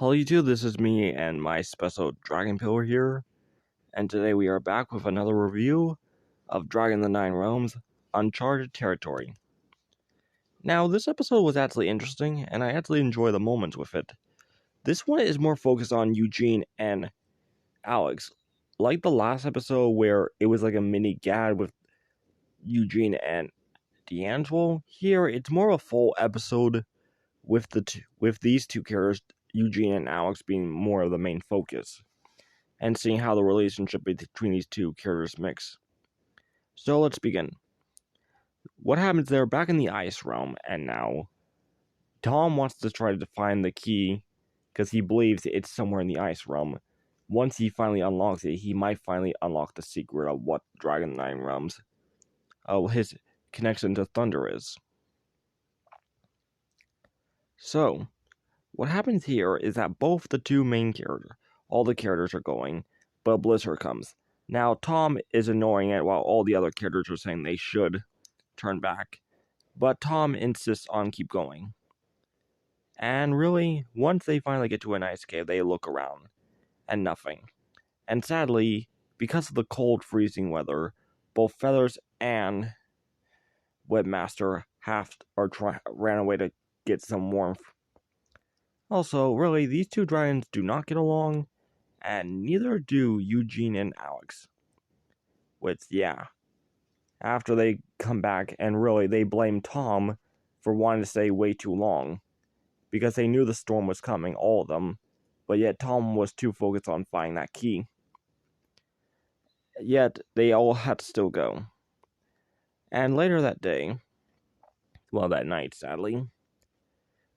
Hello YouTube, this is me and my special Dragon Pillar here, and today we are back with another review of Dragon the Nine Realms, Uncharted Territory. Now, this episode was actually interesting, and I actually enjoy the moments with it. This one is more focused on Eugene and Alex. Like the last episode where it was like a mini gag with Eugene and D'Angelo, here it's more of a full episode with these two characters, Eugene and Alex, being more of the main focus, and seeing how the relationship between these two characters mix. So let's begin. What happens there back in the ice realm, and now Tom wants to try to find the key because he believes it's somewhere in the ice realm. Once he finally unlocks it, he might finally unlock the secret of what Dragon Nine Realms, his connection to Thunder is. So, what happens here is that both the two main characters, all the characters are going, but Blizzard comes. Now, Tom is ignoring it while all the other characters are saying they should turn back, but Tom insists on keep going. And really, once they finally get to an ice cave, they look around, and nothing. And sadly, because of the cold, freezing weather, both Feathers and Webmaster ran away to get some warmth. Also, really, these two dragons do not get along, and neither do Eugene and Alex. Which, yeah. After they come back, and really, they blame Tom for wanting to stay way too long, because they knew the storm was coming, all of them, but yet Tom was too focused on finding that key. Yet, they all had to still go. And later that day, well, that night, sadly,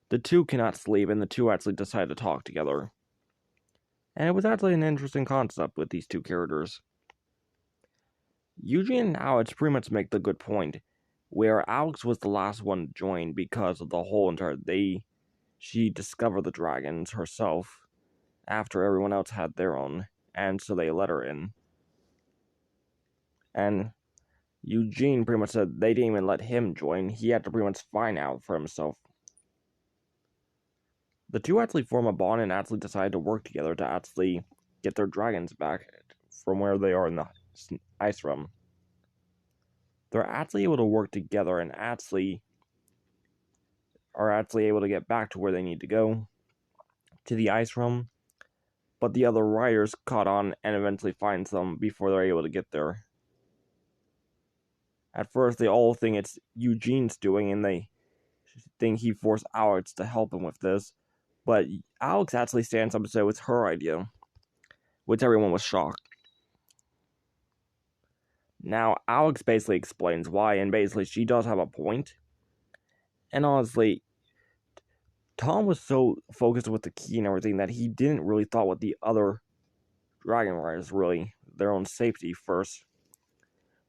the two cannot sleep, and the two actually decide to talk together. And it was actually an interesting concept with these two characters. Eugene and Alex pretty much make the good point, where Alex was the last one to join because of the whole entire she discovered the dragons herself after everyone else had their own, and so they let her in. And Eugene pretty much said they didn't even let him join, he had to pretty much find out for himself. The two actually form a bond and actually decide to work together to actually get their dragons back from where they are in the ice realm. They're actually able to work together and actually are able to get back to where they need to go, to the ice realm, but the other riders caught on and eventually find them before they're able to get there. At first, they all think it's Eugene's doing, and they think he forced Alex to help him with this, but Alex actually stands up and says it was her idea, which everyone was shocked. Now, Alex basically explains why, and basically she does have a point. And honestly, Tom was so focused with the key and everything that he didn't really thought with the other Dragon Riders, really, their own safety first.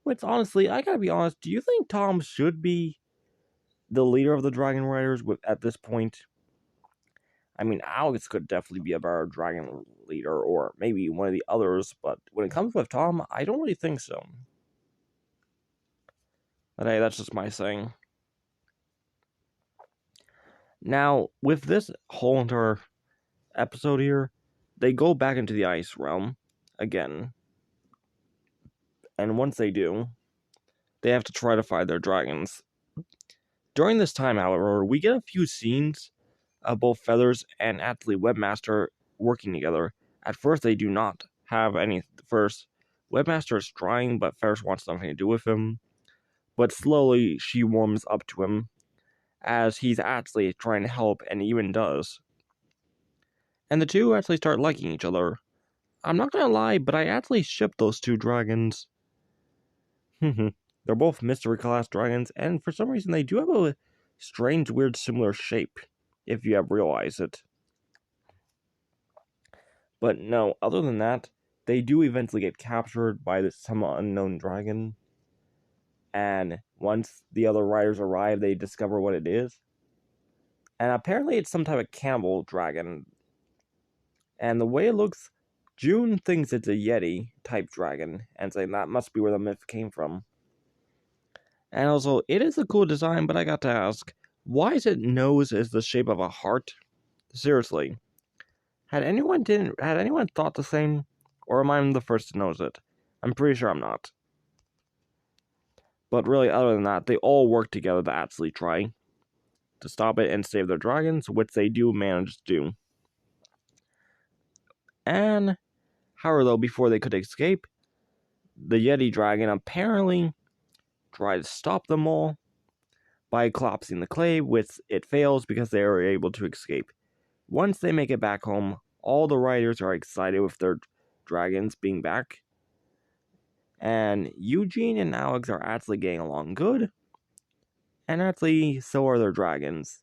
Which, honestly, I gotta be honest, do you think Tom should be the leader of the Dragon Riders at this point? I mean, Alex could definitely be a better dragon leader, or maybe one of the others, but when it comes with Tom, I don't really think so. But hey, that's just my saying. Now, with this whole entire episode here, they go back into the ice realm again. And once they do, they have to try to find their dragons. During this time, however, we get a few scenes of both Feathers and actually Webmaster working together. At first, they do not have any. First, Webmaster is trying, but Feathers wants nothing to do with him. But slowly, she warms up to him, as he's actually trying to help, and even does. And the two actually start liking each other. I'm not gonna lie, but I actually ship those two dragons. They're both mystery class dragons, and for some reason they do have a strange, weird, similar shape, if you have realized it. But no, other than that, they do eventually get captured by some unknown dragon. And once the other riders arrive, they discover what it is. And apparently it's some type of cannibal dragon. And the way it looks, June thinks it's a Yeti-type dragon, and saying that must be where the myth came from. And also, it is a cool design, but I got to ask, why is its nose is the shape of a heart? Seriously. Had anyone thought the same? Or am I the first to notice it? I'm pretty sure I'm not. But really, other than that, they all work together to actually try to stop it and save their dragons, which they do manage to do. And, however, though, before they could escape, the Yeti dragon apparently tried to stop them all by collapsing the clay, which it fails because they are able to escape. Once they make it back home, all the riders are excited with their dragons being back. And Eugene and Alex are actually getting along good. And actually, so are their dragons.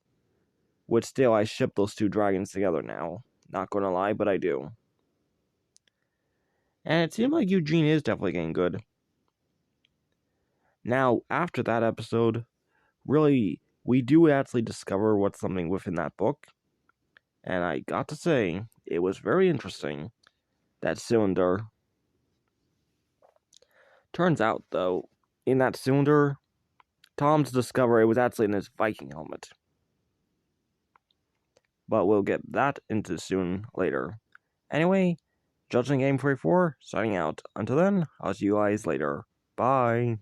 Which still, I ship those two dragons together now. Not gonna lie, but I do. And it seems like Eugene is definitely getting good. Now, after that episode, really, we do actually discover what's something within that book. And I got to say, it was very interesting. That cylinder. Turns out, though, in that cylinder, Tom's discovery was actually in his Viking helmet. But we'll get that into soon later. Anyway, Judging Game 44, signing out. Until then, I'll see you guys later. Bye.